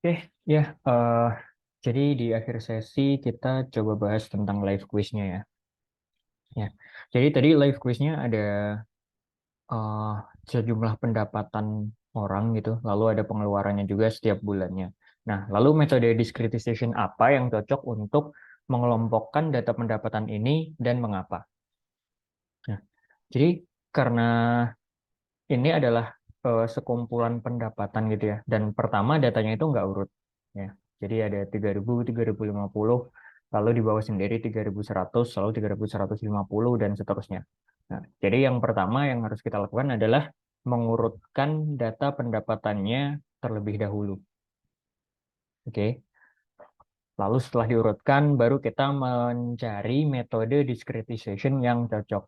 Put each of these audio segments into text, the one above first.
Oke, ya. Jadi di akhir sesi kita coba bahas tentang live quiz-nya ya. Ya. Jadi tadi live quiz-nya ada eh, sejumlah pendapatan orang gitu, lalu ada pengeluarannya juga setiap bulannya. Nah, lalu metode discretization apa yang cocok untuk mengelompokkan data pendapatan ini dan mengapa? Nah, jadi karena ini adalah sekumpulan pendapatan gitu ya. Dan pertama datanya itu nggak urut. Ya. Jadi ada 3.000, 3.050, lalu di bawah sendiri 3.100, lalu 3.150, dan seterusnya. Nah, jadi yang pertama yang harus kita lakukan adalah mengurutkan data pendapatannya terlebih dahulu. Oke. Lalu setelah diurutkan, baru kita mencari metode discretization yang cocok.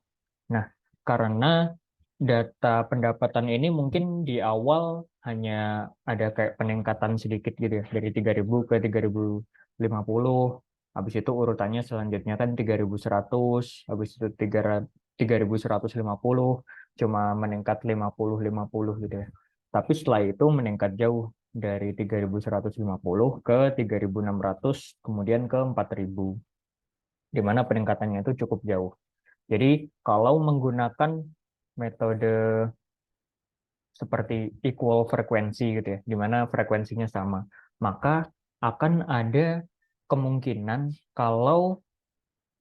Nah, karena data pendapatan ini mungkin di awal hanya ada kayak peningkatan sedikit gitu ya, dari 3.000 ke 3.050. Habis itu urutannya selanjutnya kan 3.100, habis itu 3.150, cuma meningkat 50-50 gitu ya. Tapi setelah itu meningkat jauh dari 3.150 ke 3.600, kemudian ke 4.000, di mana peningkatannya itu cukup jauh. Jadi kalau menggunakan metode seperti equal frekuensi gitu ya, di mana frekuensinya sama, maka akan ada kemungkinan kalau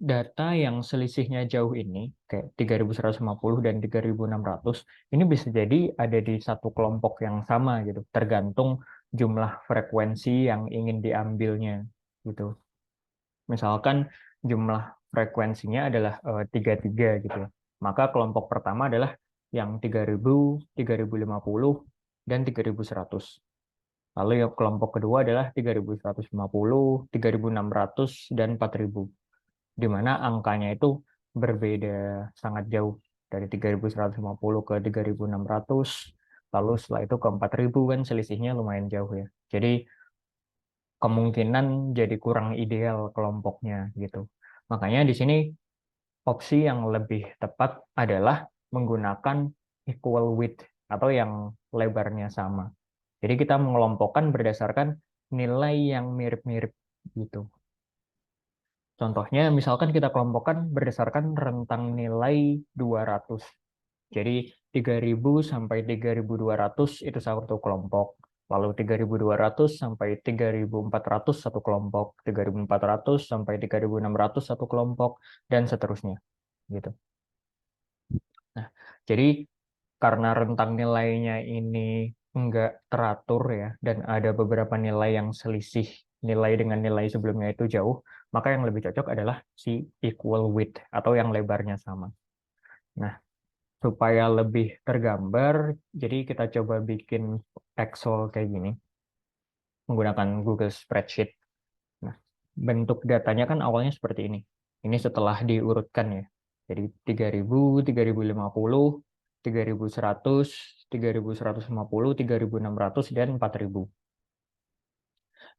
data yang selisihnya jauh ini, kayak 3.150 dan 3.600, ini bisa jadi ada di satu kelompok yang sama gitu, tergantung jumlah frekuensi yang ingin diambilnya gitu. Misalkan jumlah frekuensinya adalah 33 gitu ya. Maka kelompok pertama adalah yang 3.000, 3.050, dan 3.100. Lalu yang kelompok kedua adalah 3.150, 3.600, dan 4.000. Di mana angkanya itu berbeda sangat jauh dari 3.150 ke 3.600, lalu setelah itu ke 4.000, kan selisihnya lumayan jauh ya. Jadi kemungkinan jadi kurang ideal kelompoknya gitu. Makanya di sini opsi yang lebih tepat adalah menggunakan equal width atau yang lebarnya sama. Jadi kita mengelompokkan berdasarkan nilai yang mirip-mirip gitu. Contohnya misalkan kita kelompokkan berdasarkan rentang nilai 200. Jadi 3.000 sampai 3.200 itu satu kelompok. Lalu 3.200 sampai 3.400 satu kelompok, 3.400 sampai 3.600 satu kelompok, dan seterusnya gitu. Nah, jadi karena rentang nilainya ini enggak teratur ya, dan ada beberapa nilai yang selisih nilai dengan nilai sebelumnya itu jauh, maka yang lebih cocok adalah si equal width atau yang lebarnya sama. Nah, supaya lebih tergambar, jadi kita coba bikin Excel kayak gini menggunakan Google Spreadsheet. Nah, bentuk datanya kan awalnya seperti ini. Ini setelah diurutkan ya. Jadi 3.000, 3.050, 3.100, 3.150, 3.600, dan 4.000.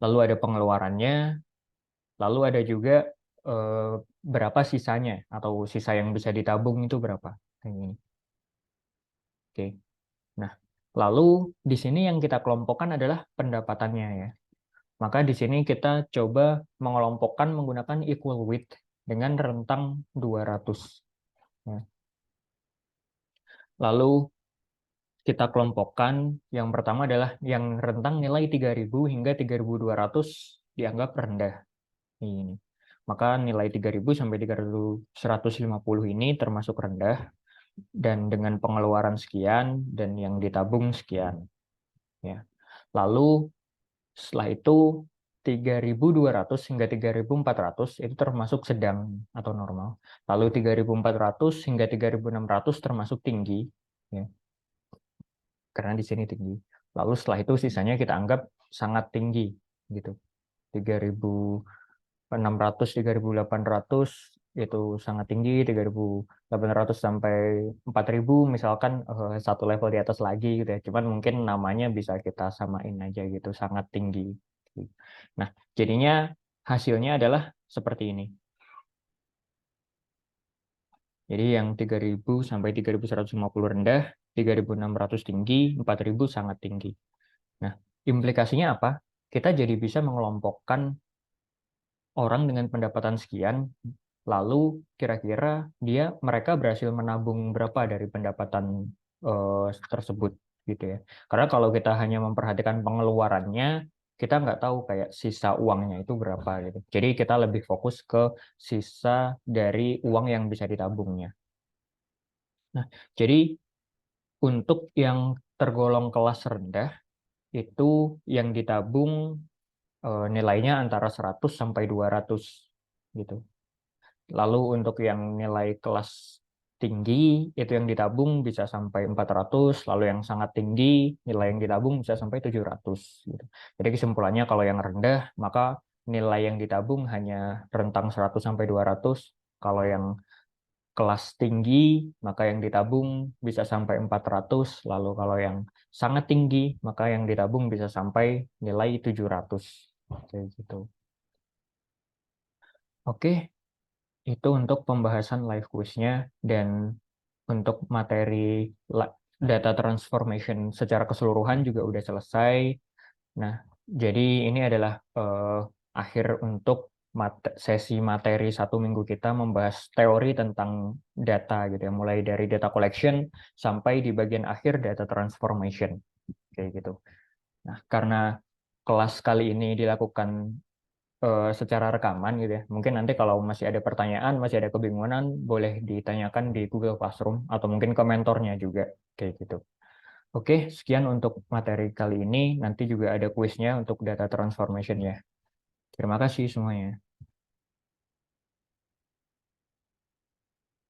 Lalu ada pengeluarannya, lalu ada juga eh, berapa sisanya atau sisa yang bisa ditabung itu berapa. Kayak gini. Oke. Nah, lalu di sini yang kita kelompokkan adalah pendapatannya ya. Maka di sini kita coba mengelompokkan menggunakan equal width dengan rentang 200. Ya. Lalu kita kelompokkan, yang pertama adalah yang rentang nilai 3.000 hingga 3.200 dianggap rendah. Ini. Maka nilai 3.000 sampai 3.150 ini termasuk rendah, dan dengan pengeluaran sekian dan yang ditabung sekian. Ya. Lalu setelah itu 3.200 hingga 3.400 itu termasuk sedang atau normal. Lalu 3.400 hingga 3.600 termasuk tinggi, ya, karena di sini tinggi. Lalu setelah itu sisanya kita anggap sangat tinggi, gitu. 3.600, 3.800 itu sangat tinggi, 3.800 sampai 4.000 misalkan satu level di atas lagi gitu ya. Cuman mungkin namanya bisa kita samain aja gitu, sangat tinggi. Nah, jadinya hasilnya adalah seperti ini. Jadi yang 3.000 sampai 3.150 rendah, 3.600 tinggi, 4.000 sangat tinggi. Nah, implikasinya apa? kita jadi bisa mengelompokkan orang dengan pendapatan sekian, lalu kira-kira mereka berhasil menabung berapa dari pendapatan tersebut gitu ya. Karena kalau kita hanya memperhatikan pengeluarannya, kita nggak tahu kayak sisa uangnya itu berapa gitu. Jadi kita lebih fokus ke sisa dari uang yang bisa ditabungnya. Nah, jadi untuk yang tergolong kelas rendah itu yang ditabung nilainya antara 100 sampai 200 gitu. Lalu untuk yang nilai kelas tinggi itu yang ditabung bisa sampai 400, lalu yang sangat tinggi nilai yang ditabung bisa sampai 700 gitu. Jadi kesimpulannya kalau yang rendah maka nilai yang ditabung hanya rentang 100 sampai 200. Kalau yang kelas tinggi maka yang ditabung bisa sampai 400, lalu kalau yang sangat tinggi maka yang ditabung bisa sampai nilai 700. Kayak gitu. Oke, itu untuk pembahasan live quiz-nya dan untuk materi data transformation secara keseluruhan juga udah selesai. Nah, jadi ini adalah akhir untuk sesi materi 1 minggu kita membahas teori tentang data gitu ya, mulai dari data collection sampai di bagian akhir data transformation kayak gitu. Nah, karena kelas kali ini dilakukan secara rekaman gitu ya. Mungkin nanti kalau masih ada pertanyaan, masih ada kebingungan, boleh ditanyakan di Google Classroom atau mungkin ke mentornya juga kayak gitu. Oke, sekian untuk materi kali ini. Nanti juga ada kuisnya untuk data transformation ya. Terima kasih semuanya.